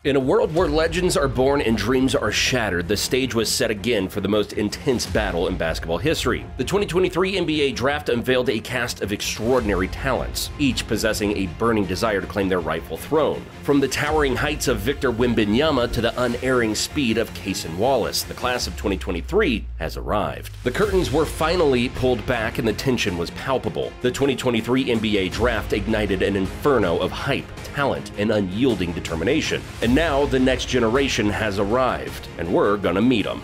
In a world where legends are born and dreams are shattered, the stage was set again for the most intense battle in basketball history. The 2023 NBA Draft unveiled a cast of extraordinary talents, each possessing a burning desire to claim their rightful throne. From the towering heights of Victor Wembanyama to the unerring speed of Cason Wallace, the class of 2023 has arrived. The curtains were finally pulled back and the tension was palpable. The 2023 NBA Draft ignited an inferno of hype, talent, and unyielding determination. And now the next generation has arrived, and we're gonna meet them.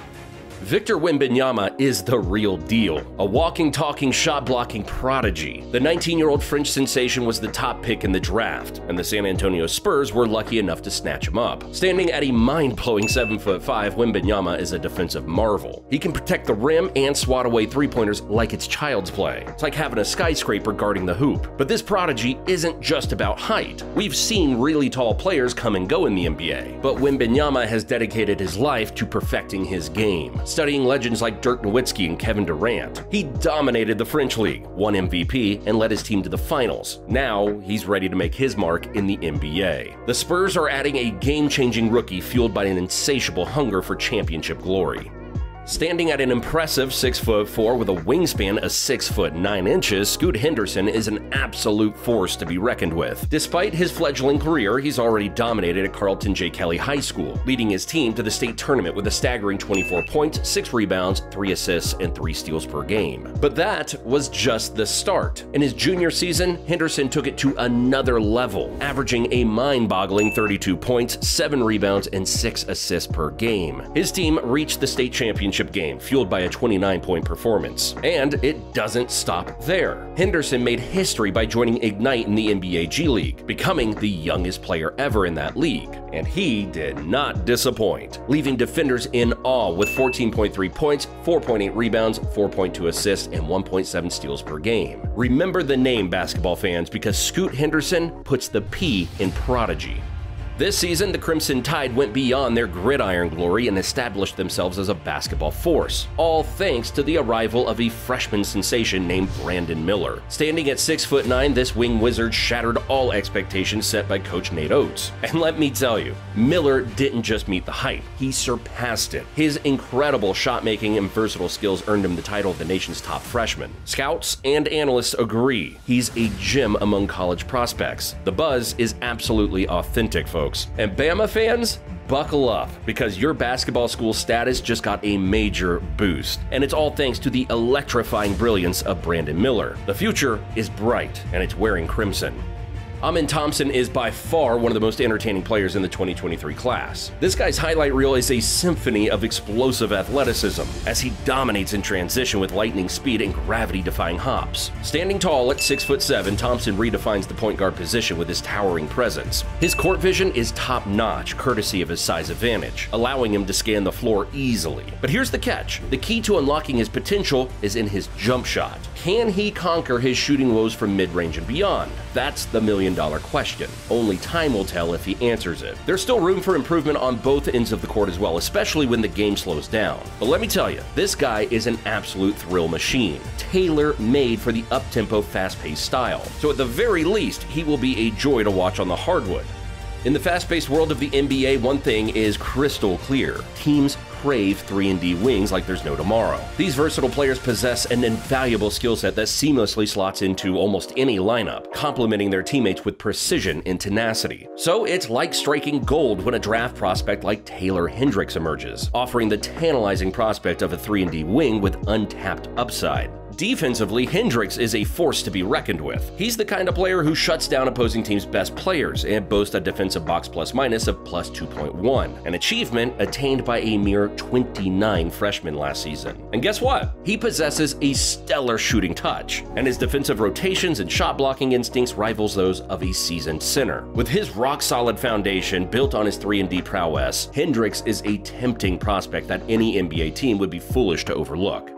Victor Wembanyama is the real deal, a walking, talking, shot-blocking prodigy. The 19-year-old French sensation was the top pick in the draft, and the San Antonio Spurs were lucky enough to snatch him up. Standing at a mind-blowing 7'5", Wembanyama is a defensive marvel. He can protect the rim and swat away three-pointers like it's child's play. It's like having a skyscraper guarding the hoop. But this prodigy isn't just about height. We've seen really tall players come and go in the NBA, but Wembanyama has dedicated his life to perfecting his game. Studying legends like Dirk Nowitzki and Kevin Durant. He dominated the French league, won MVP, and led his team to the finals. Now, he's ready to make his mark in the NBA. The Spurs are adding a game-changing rookie fueled by an insatiable hunger for championship glory. Standing at an impressive 6'4" with a wingspan of 6'9", Scoot Henderson is an absolute force to be reckoned with. Despite his fledgling career, he's already dominated at Carlton J. Kelly High School, leading his team to the state tournament with a staggering 24 points, 6 rebounds, 3 assists, and 3 steals per game. But that was just the start. In his junior season, Henderson took it to another level, averaging a mind-boggling 32 points, 7 rebounds, and 6 assists per game. His team reached the state championship game, fueled by a 29-point performance. And it doesn't stop there. Henderson made history by joining Ignite in the NBA G League, becoming the youngest player ever in that league. And he did not disappoint, leaving defenders in awe with 14.3 points, 4.8 rebounds, 4.2 assists, and 1.7 steals per game. Remember the name, basketball fans, because Scoot Henderson puts the P in prodigy. This season, the Crimson Tide went beyond their gridiron glory and established themselves as a basketball force, all thanks to the arrival of a freshman sensation named Brandon Miller. Standing at 6'9", this wing wizard shattered all expectations set by Coach Nate Oates. And let me tell you, Miller didn't just meet the hype, he surpassed it. His incredible shot-making and versatile skills earned him the title of the nation's top freshman. Scouts and analysts agree, he's a gem among college prospects. The buzz is absolutely authentic, folks. And Bama fans, buckle up, because your basketball school status just got a major boost. And it's all thanks to the electrifying brilliance of Brandon Miller. The future is bright, and it's wearing crimson. Azar Thompson is by far one of the most entertaining players in the 2023 class. This guy's highlight reel is a symphony of explosive athleticism, as he dominates in transition with lightning speed and gravity-defying hops. Standing tall at 6'7", Thompson redefines the point guard position with his towering presence. His court vision is top-notch, courtesy of his size advantage, allowing him to scan the floor easily. But here's the catch. The key to unlocking his potential is in his jump shot. Can he conquer his shooting woes from mid-range and beyond? That's the million-dollar question. Only time will tell if he answers it. There's still room for improvement on both ends of the court as well, especially when the game slows down. But let me tell you, this guy is an absolute thrill machine, tailor-made for the up-tempo, fast-paced style. So at the very least, he will be a joy to watch on the hardwood. In the fast-paced world of the NBA, one thing is crystal clear. Teams crave 3-and-D wings like there's no tomorrow. These versatile players possess an invaluable skill set that seamlessly slots into almost any lineup, complementing their teammates with precision and tenacity. So it's like striking gold when a draft prospect like Taylor Hendrix emerges, offering the tantalizing prospect of a 3-and-D wing with untapped upside. Defensively, Hendrix is a force to be reckoned with. He's the kind of player who shuts down opposing teams' best players and boasts a defensive box plus-minus of plus 2.1, an achievement attained by a mere 29 freshmen last season. And guess what? He possesses a stellar shooting touch, and his defensive rotations and shot-blocking instincts rivals those of a seasoned center. With his rock-solid foundation built on his 3-and-D prowess, Hendrix is a tempting prospect that any NBA team would be foolish to overlook.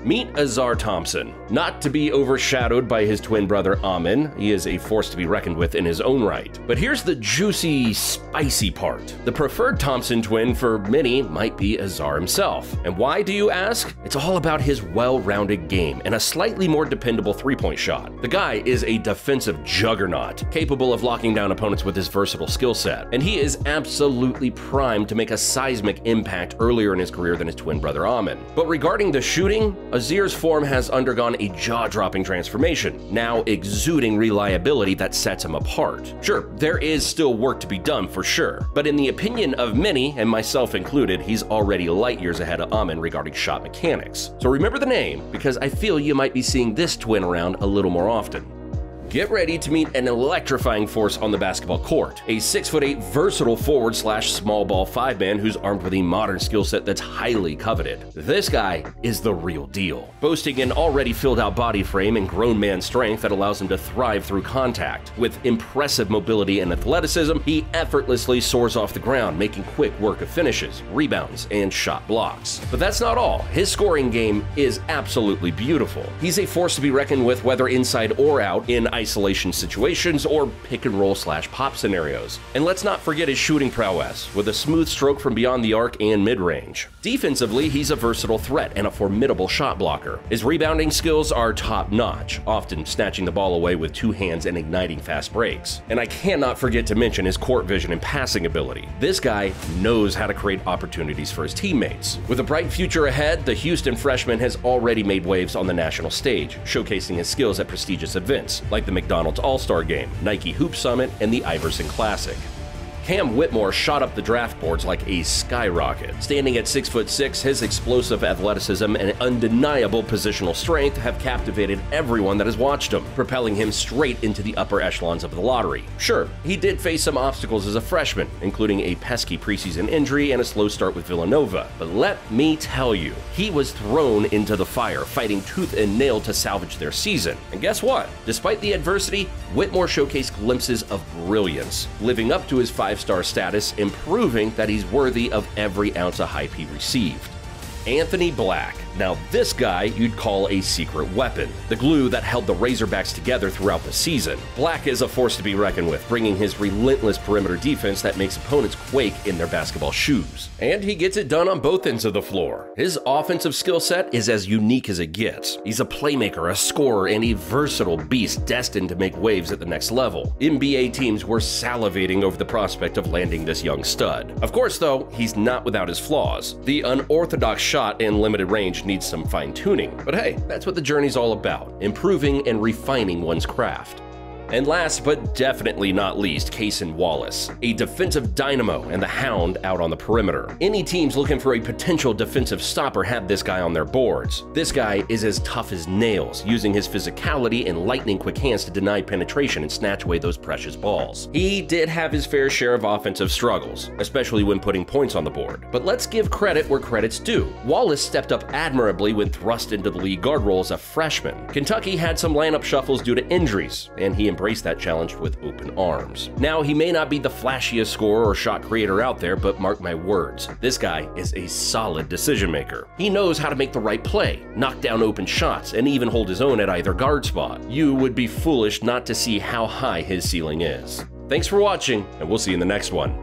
Meet Azar Thompson. Not to be overshadowed by his twin brother Amin, he is a force to be reckoned with in his own right. But here's the juicy, spicy part. The preferred Thompson twin for many might be Azar himself. And why, do you ask? It's all about his well-rounded game and a slightly more dependable three-point shot. The guy is a defensive juggernaut, capable of locking down opponents with his versatile skill set. And he is absolutely primed to make a seismic impact earlier in his career than his twin brother Amin. But regarding the shooting, Azar's form has undergone a jaw-dropping transformation, now exuding reliability that sets him apart. Sure, there is still work to be done for sure, but in the opinion of many, and myself included, he's already light years ahead of Amin regarding shot mechanics. So remember the name, because I feel you might be seeing this twin around a little more often. Get ready to meet an electrifying force on the basketball court, a 6'8" versatile forward slash small ball 5-man who's armed with a modern skill set that's highly coveted. This guy is the real deal, boasting an already filled out body frame and grown man strength that allows him to thrive through contact. With impressive mobility and athleticism, he effortlessly soars off the ground, making quick work of finishes, rebounds, and shot blocks. But that's not all. His scoring game is absolutely beautiful. He's a force to be reckoned with whether inside or out, in isolation situations or pick and roll slash pop scenarios. And let's not forget his shooting prowess, with a smooth stroke from beyond the arc and mid-range. Defensively, he's a versatile threat and a formidable shot blocker. His rebounding skills are top-notch, often snatching the ball away with two hands and igniting fast breaks. And I cannot forget to mention his court vision and passing ability. This guy knows how to create opportunities for his teammates. With a bright future ahead, the Houston freshman has already made waves on the national stage, showcasing his skills at prestigious events like the McDonald's All-Star Game, Nike Hoop Summit, and the Iverson Classic. Cam Whitmore shot up the draft boards like a skyrocket. Standing at 6'6", his explosive athleticism and undeniable positional strength have captivated everyone that has watched him, propelling him straight into the upper echelons of the lottery. Sure, he did face some obstacles as a freshman, including a pesky preseason injury and a slow start with Villanova. But let me tell you, he was thrown into the fire, fighting tooth and nail to salvage their season. And guess what? Despite the adversity, Whitmore showcased glimpses of brilliance, living up to his 5-star status and proving that he's worthy of every ounce of hype he received. Anthony Black. Now this guy you'd call a secret weapon, the glue that held the Razorbacks together throughout the season. Black is a force to be reckoned with, bringing his relentless perimeter defense that makes opponents quake in their basketball shoes. And he gets it done on both ends of the floor. His offensive skill set is as unique as it gets. He's a playmaker, a scorer, and a versatile beast destined to make waves at the next level. NBA teams were salivating over the prospect of landing this young stud. Of course though, he's not without his flaws. The unorthodox shot and limited range needs some fine-tuning, but hey, that's what the journey's all about, improving and refining one's craft. And last but definitely not least, Cason Wallace, a defensive dynamo and the hound out on the perimeter. Any teams looking for a potential defensive stopper have this guy on their boards. This guy is as tough as nails, using his physicality and lightning quick hands to deny penetration and snatch away those precious balls. He did have his fair share of offensive struggles, especially when putting points on the board. But let's give credit where credit's due. Wallace stepped up admirably when thrust into the lead guard role as a freshman. Kentucky had some lineup shuffles due to injuries, and he embraced that challenge with open arms. Now, he may not be the flashiest scorer or shot creator out there, but mark my words, this guy is a solid decision maker. He knows how to make the right play, knock down open shots, and even hold his own at either guard spot. You would be foolish not to see how high his ceiling is. Thanks for watching, and we'll see you in the next one.